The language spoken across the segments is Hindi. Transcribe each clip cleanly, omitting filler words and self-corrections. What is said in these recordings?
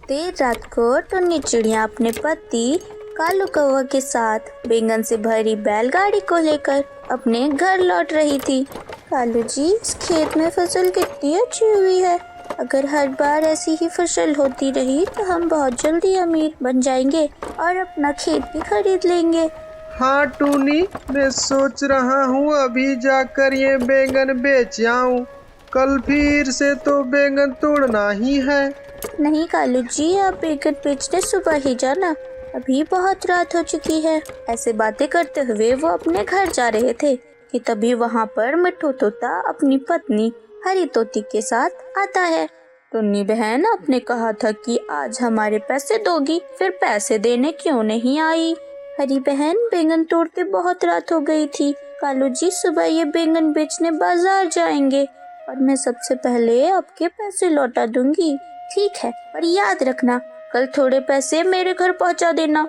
देर रात को टुन्नी चिड़िया अपने पति कालू कौवा के साथ बैंगन से भरी बैलगाड़ी को लेकर अपने घर लौट रही थी। कालू जी, इस खेत में फसल कितनी अच्छी हुई है। अगर हर बार ऐसी ही फसल होती रही तो हम बहुत जल्दी अमीर बन जाएंगे और अपना खेत भी खरीद लेंगे। हाँ टूनी, मैं सोच रहा हूँ अभी जाकर ये बैंगन बेच आऊँ। कल फिर से तो बैंगन तोड़ना ही है। नहीं कालू जी, आप बैंगन बेचने सुबह ही जाना, अभी बहुत रात हो चुकी है। ऐसे बातें करते हुए वो अपने घर जा रहे थे कि तभी वहाँ पर मिट्ठू तोता अपनी पत्नी हरी तोती के साथ आता है। टुन्नी बहन, आपने कहा था कि आज हमारे पैसे दोगी, फिर पैसे देने क्यों नहीं आई? हरी बहन, बैंगन तोड़ते बहुत रात हो गई थी। कालू जी सुबह ये बैंगन बेचने बाजार जाएंगे और मैं सबसे पहले आपके पैसे लौटा दूंगी। ठीक है, पर याद रखना कल थोड़े पैसे मेरे घर पहुंचा देना।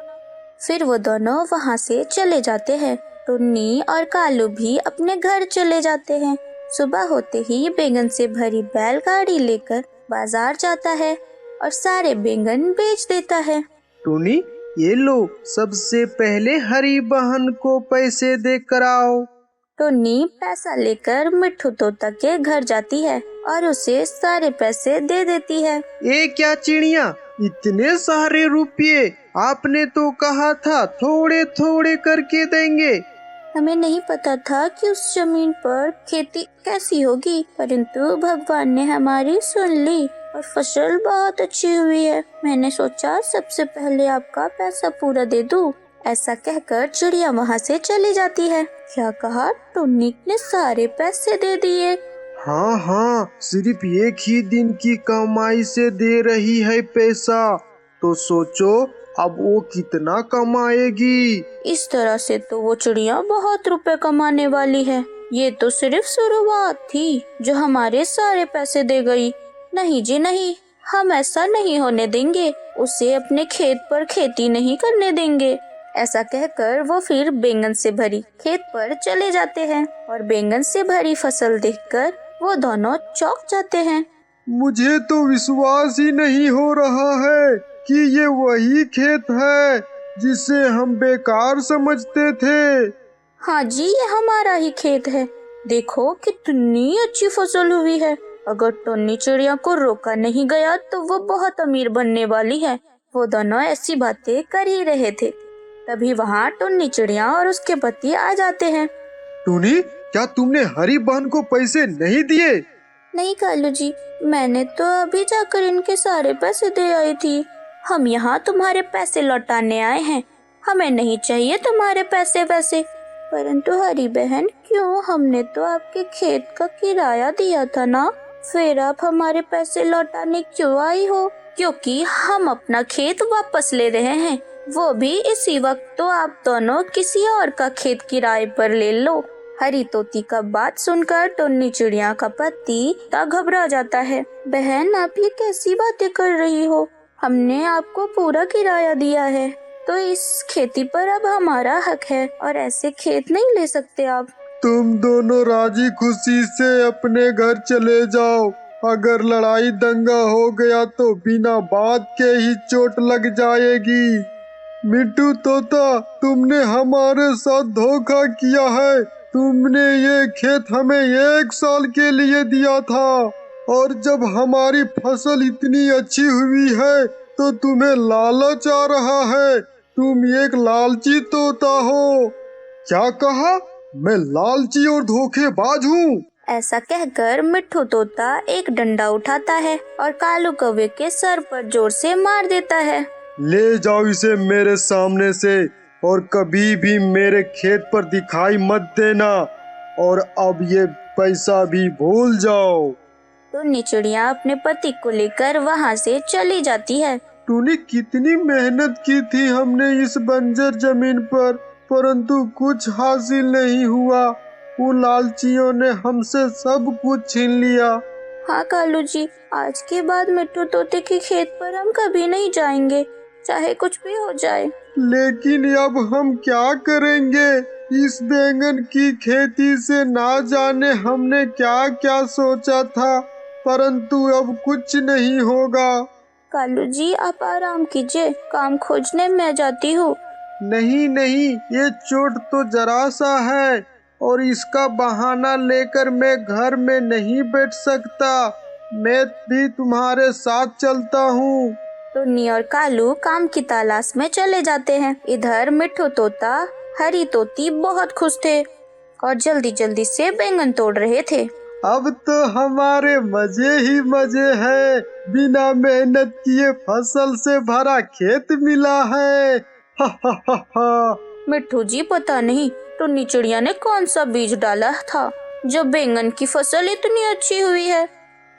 फिर वो दोनों वहाँ से चले जाते हैं। टुन्नी और कालू भी अपने घर चले जाते हैं। सुबह होते ही बैंगन से भरी बैलगाड़ी लेकर बाजार जाता है और सारे बैंगन बेच देता है। टूनी, ये लो, सबसे पहले हरी बहन को पैसे दे कर आओ। टुन्नी पैसा लेकर मिट्ठू तोता के घर जाती है और उसे सारे पैसे दे देती है। ये क्या चिड़िया, इतने सारे रुपये? आपने तो कहा था थोड़े थोड़े करके देंगे। हमें नहीं पता था कि उस जमीन पर खेती कैसी होगी, परंतु भगवान ने हमारी सुन ली और फसल बहुत अच्छी हुई है। मैंने सोचा सबसे पहले आपका पैसा पूरा दे दूं। ऐसा कहकर चिड़िया वहाँ से चली जाती है। क्या कहा? टुन्नी ने सारे पैसे दे दिए। हाँ हाँ, सिर्फ एक ही दिन की कमाई से दे रही है पैसा, तो सोचो अब वो कितना कमाएगी। इस तरह से तो वो चिड़िया बहुत रुपए कमाने वाली है। ये तो सिर्फ शुरुआत थी जो हमारे सारे पैसे दे गई। नहीं जी नहीं, हम ऐसा नहीं होने देंगे। उसे अपने खेत पर खेती नहीं करने देंगे। ऐसा कहकर वो फिर बैंगन से भरी खेत पर चले जाते हैं और बैंगन से भरी फसल देखकर वो दोनों चौंक जाते हैं। मुझे तो विश्वास ही नहीं हो रहा है कि ये वही खेत है जिसे हम बेकार समझते थे। हाँ जी, ये हमारा ही खेत है। देखो कितनी अच्छी फसल हुई है। अगर टुन्नी चिड़िया को रोका नहीं गया तो वो बहुत अमीर बनने वाली है। वो दोनों ऐसी बातें कर ही रहे थे, तभी वहाँ टुन्नी चिड़िया और उसके पति आ जाते हैं। टूनी, क्या तुमने हरी बहन को पैसे नहीं दिए? नहीं कालू जी, मैंने तो अभी जाकर इनके सारे पैसे दे आई थी। हम यहाँ तुम्हारे पैसे लौटाने आए हैं। हमें नहीं चाहिए तुम्हारे पैसे वैसे। परंतु हरी बहन, क्यों? हमने तो आपके खेत का किराया दिया था ना। फिर आप हमारे पैसे लौटाने क्यों आई हो? क्योंकि हम अपना खेत वापस ले रहे हैं, वो भी इसी वक्त। तो आप दोनों किसी और का खेत किराए पर ले लो। हरी तोती का बात सुनकर टुन्नी चिड़िया का पति घबरा जाता है। बहन, आप ये कैसी बातें कर रही हो? हमने आपको पूरा किराया दिया है, तो इस खेती पर अब हमारा हक है और ऐसे खेत नहीं ले सकते आप। तुम दोनों राजी खुशी से अपने घर चले जाओ। अगर लड़ाई दंगा हो गया तो बिना बात के ही चोट लग जाएगी। मिट्ठू तोता, तुमने हमारे साथ धोखा किया है। तुमने ये खेत हमें 1 साल के लिए दिया था और जब हमारी फसल इतनी अच्छी हुई है तो तुम्हें लालच आ रहा है। तुम एक लालची तोता हो। क्या कहा? मैं लालची और धोखेबाज हूँ? ऐसा कहकर मिट्ठू तोता एक डंडा उठाता है और कालू कौवे के सर पर जोर से मार देता है। ले जाओ इसे मेरे सामने से और कभी भी मेरे खेत पर दिखाई मत देना, और अब ये पैसा भी भूल जाओ। टुन्नी चिड़िया अपने पति को लेकर वहाँ से चली जाती है। तूने कितनी मेहनत की थी हमने इस बंजर जमीन पर, परंतु कुछ हासिल नहीं हुआ। उन लालचियों ने हमसे सब कुछ छीन लिया। हाँ कालू जी, आज के बाद मिट्ठू तोते के खेत पर हम कभी नहीं जाएंगे, चाहे कुछ भी हो जाए। लेकिन अब हम क्या करेंगे? इस बैंगन की खेती से ना जाने हमने क्या क्या सोचा था, परंतु अब कुछ नहीं होगा। कालू जी आप आराम कीजिए, काम खोजने मैं जाती हूँ। नहीं नहीं, ये चोट तो जरा सा है और इसका बहाना लेकर मैं घर में नहीं बैठ सकता। मैं भी तुम्हारे साथ चलता हूँ। टुन्नी और कालू काम की तलाश में चले जाते हैं। इधर मिट्ठू तोता, हरी तोती बहुत खुश थे और जल्दी जल्दी से बैंगन तोड़ रहे थे। अब तो हमारे मजे ही मजे हैं। बिना मेहनत किए फसल से भरा खेत मिला है। हा हा हा हा। मिट्ठू जी पता नहीं टुन्नी चिड़िया ने कौन सा बीज डाला था जो बैंगन की फसल इतनी अच्छी हुई है।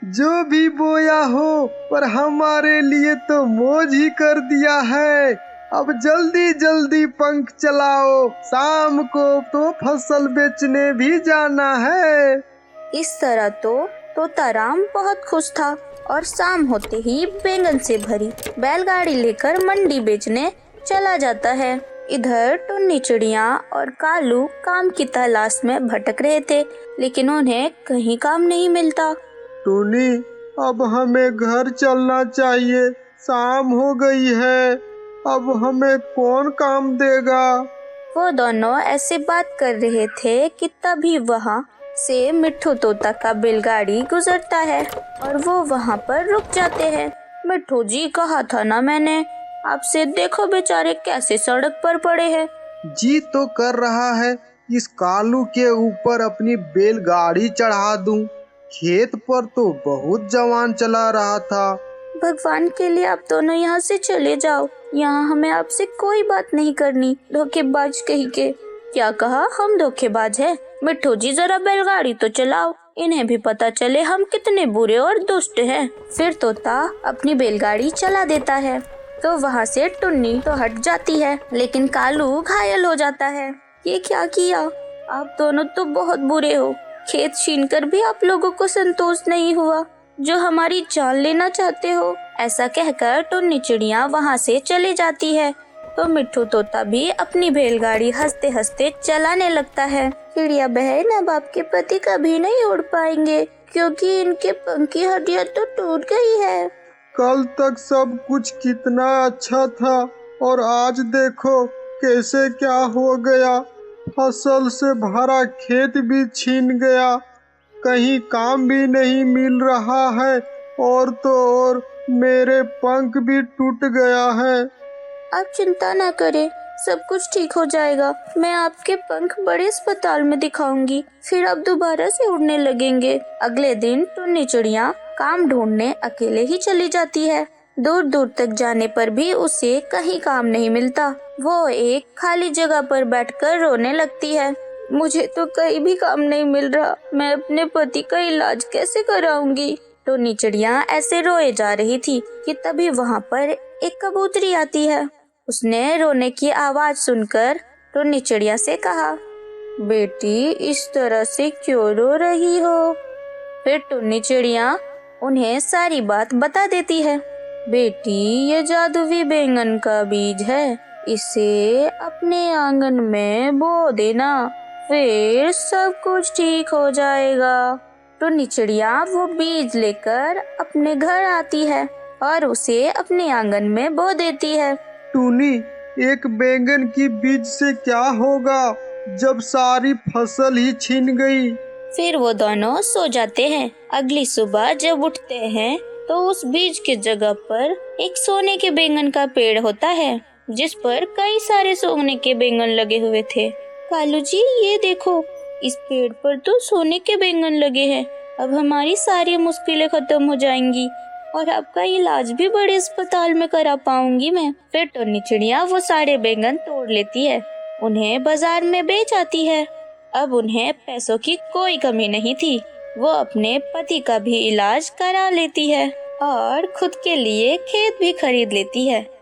जो भी बोया हो, पर हमारे लिए तो मौज ही कर दिया है। अब जल्दी जल्दी पंख चलाओ, शाम को तो फसल बेचने भी जाना है। इस तरह तो तोताराम बहुत खुश था और शाम होते ही बैंगन से भरी बैलगाड़ी लेकर मंडी बेचने चला जाता है। इधर टुन्नी चिड़िया और कालू काम की तलाश में भटक रहे थे, लेकिन उन्हें कहीं काम नहीं मिलता। टूनी, अब हमें घर चलना चाहिए। शाम हो गई है। अब हमें कौन काम देगा? वो दोनों ऐसे बात कर रहे थे कि तभी वहाँ से मिट्ठू तोता का बैलगाड़ी गुजरता है और वो वहाँ पर रुक जाते हैं। मिट्ठू जी कहा था ना मैंने आपसे, देखो बेचारे कैसे सड़क पर पड़े हैं। जी तो कर रहा है, इस कालू के ऊपर अपनी बैलगाड़ी चढ़ा दूं। खेत पर तो बहुत जवान चला रहा था। भगवान के लिए आप दोनों यहाँ से चले जाओ, यहाँ हमें आपसे कोई बात नहीं करनी। धोखेबाज कहीं के। क्या कहा, हम धोखेबाज हैं? मिट्ठू जी जरा बैलगाड़ी तो चलाओ, इन्हें भी पता चले हम कितने बुरे और दुष्ट हैं। फिर तोता अपनी बैलगाड़ी चला देता है तो वहाँ से टुन्नी तो हट जाती है, लेकिन कालू घायल हो जाता है। ये क्या किया? आप दोनों तो बहुत बुरे हो। खेत छीनकर भी आप लोगों को संतोष नहीं हुआ, जो हमारी जान लेना चाहते हो। ऐसा कहकर टुन्नी चिड़िया वहाँ से चली जाती है तो मिट्ठू तोता भी अपनी बैलगाड़ी हंसते हंसते चलाने लगता है। चिड़िया बहन अब आपके पति कभी नहीं उड़ पाएंगे क्योंकि इनके पंख की हड्डियाँ तो टूट गई है। कल तक सब कुछ कितना अच्छा था और आज देखो कैसे क्या हो गया। फसल से भरा खेत भी छीन गया, कहीं काम भी नहीं मिल रहा है और तो और मेरे पंख भी टूट गया है। आप चिंता ना करें, सब कुछ ठीक हो जाएगा। मैं आपके पंख बड़े अस्पताल में दिखाऊंगी, फिर आप दोबारा से उड़ने लगेंगे। अगले दिन टुन्नी चिड़िया काम ढूंढने अकेले ही चली जाती है। दूर दूर तक जाने पर भी उसे कहीं काम नहीं मिलता। वो एक खाली जगह पर बैठकर रोने लगती है। मुझे तो कहीं भी काम नहीं मिल रहा, मैं अपने पति का इलाज कैसे कराऊंगी? टुन्नी चिड़िया ऐसे रोए जा रही थी कि तभी वहाँ पर एक कबूतरी आती है। उसने रोने की आवाज सुनकर टुन्नी चिड़िया से कहा, बेटी इस तरह से क्यों रो रही हो? फिर टुन्नी चिड़िया उन्हें सारी बात बता देती है। बेटी ये जादुई बैंगन का बीज है, इसे अपने आंगन में बो देना, फिर सब कुछ ठीक हो जाएगा। टुन्नी चिड़िया वो बीज लेकर अपने घर आती है और उसे अपने आंगन में बो देती है। टूनी, एक बैंगन की बीज से क्या होगा जब सारी फसल ही छीन गई? फिर वो दोनों सो जाते हैं। अगली सुबह जब उठते हैं तो उस बीज की जगह पर एक सोने के बैंगन का पेड़ होता है, जिस पर कई सारे सोने के बैंगन लगे हुए थे। कालू जी ये देखो, इस पेड़ पर तो सोने के बैंगन लगे हैं। अब हमारी सारी मुश्किलें खत्म हो जाएंगी और आपका इलाज भी बड़े अस्पताल में करा पाऊंगी मैं। फिर टुन्नी चिड़िया वो सारे बैंगन तोड़ लेती है, उन्हें बाजार में बेच आती है। अब उन्हें पैसों की कोई कमी नहीं थी। वो अपने पति का भी इलाज करा लेती है और खुद के लिए खेत भी खरीद लेती है।